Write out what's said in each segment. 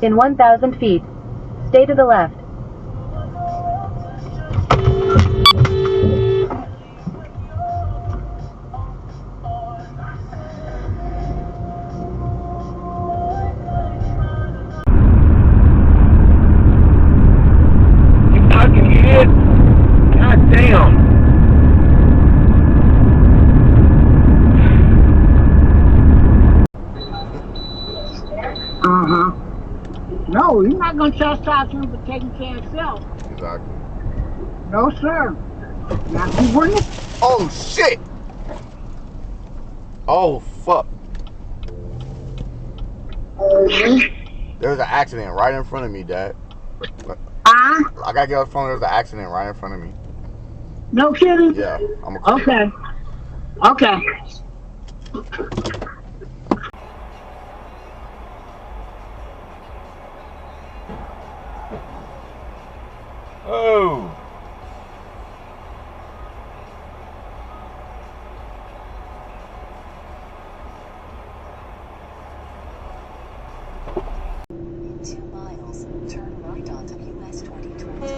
In 1,000 feet, stay to the left. You fucking idiot! God damn! No, he's not going to chastise him for taking care of himself. Exactly. No, sir. Now, he wouldn't. Oh, shit! Oh, fuck. There's an accident right in front of me, Dad. I gotta get off the phone. There's an accident right in front of me. No kidding? Yeah, I'm okay. Okay. Oh. Turn right onto US 2020.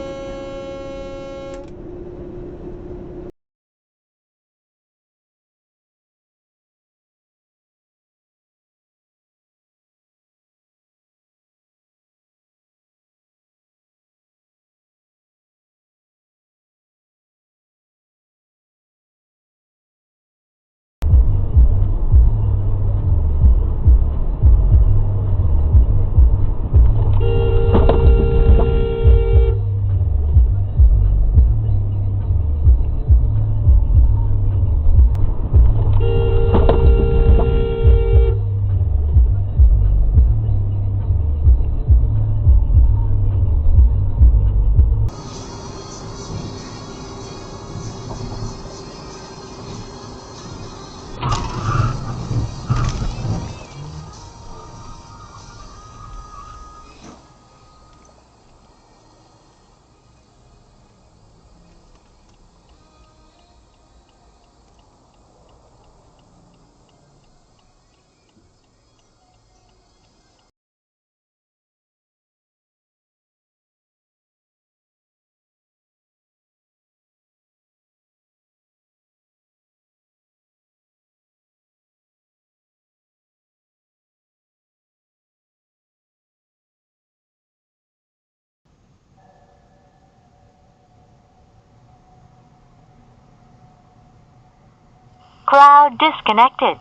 Cloud disconnected.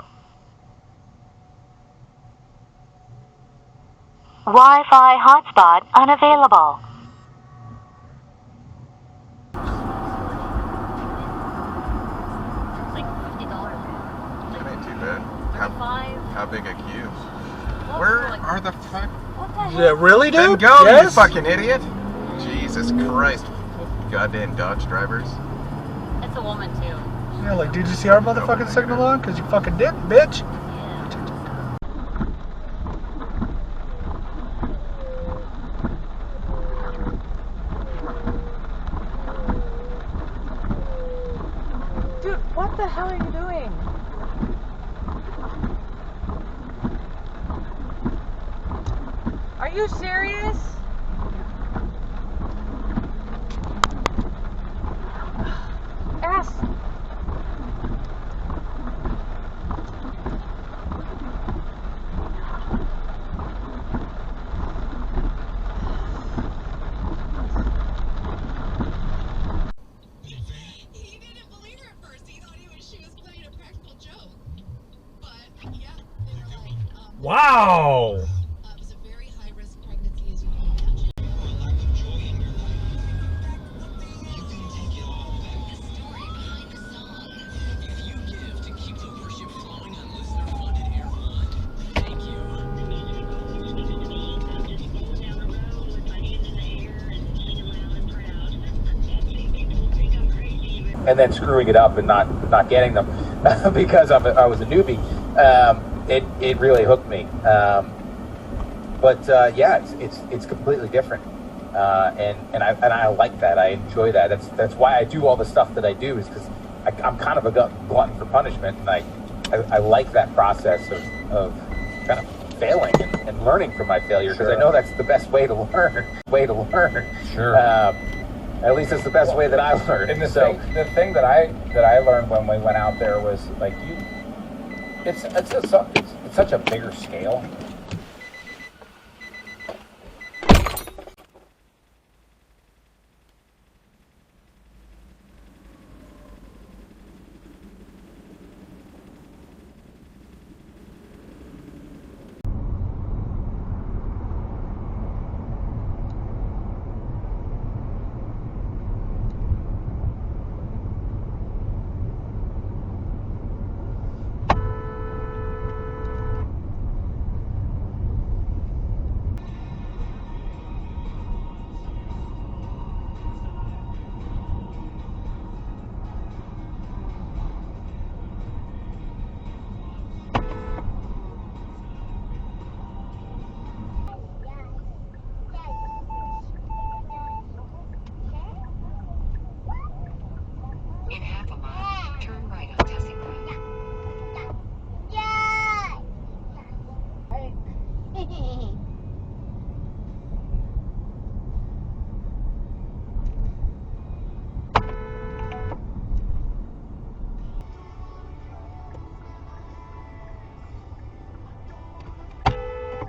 Wi-Fi hotspot unavailable. Like $50. That ain't too bad. How big a queue? Where are the fuck? What the heck? Yeah, really, dude? Then go, yes? you fucking idiot! Jesus Christ. Goddamn Dodge drivers. It's a woman too. Yeah, like, did you see our motherfucking signal on? Because you fucking didn't, bitch. Yeah. Dude, what the hell are you doing? Are you serious? Ass. He didn't believe her at first. He thought she was playing a practical joke. But yeah, they were like, Wow. it was a very high-risk pregnancy, as you can imagine. A lack of joy in your life. You can take it all back. The story behind the song. If you give to keep the worship flowing on listener-funded Air One, thank you. And then screwing it up and not getting them because I was a newbie. It really hooked me. But yeah, it's completely different, and I like that. I enjoy that. That's why I do all the stuff that I do, is because I'm kind of a glutton for punishment, and I like that process of kind of failing and learning from my failure because I know that's the best way to learn. Sure. At least it's the best way that I learned. And the thing that I learned when we went out there was like it's such a bigger scale. In half a mile, turn right on Tessie Road.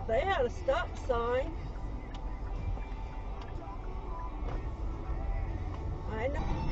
They had a stop sign. I know.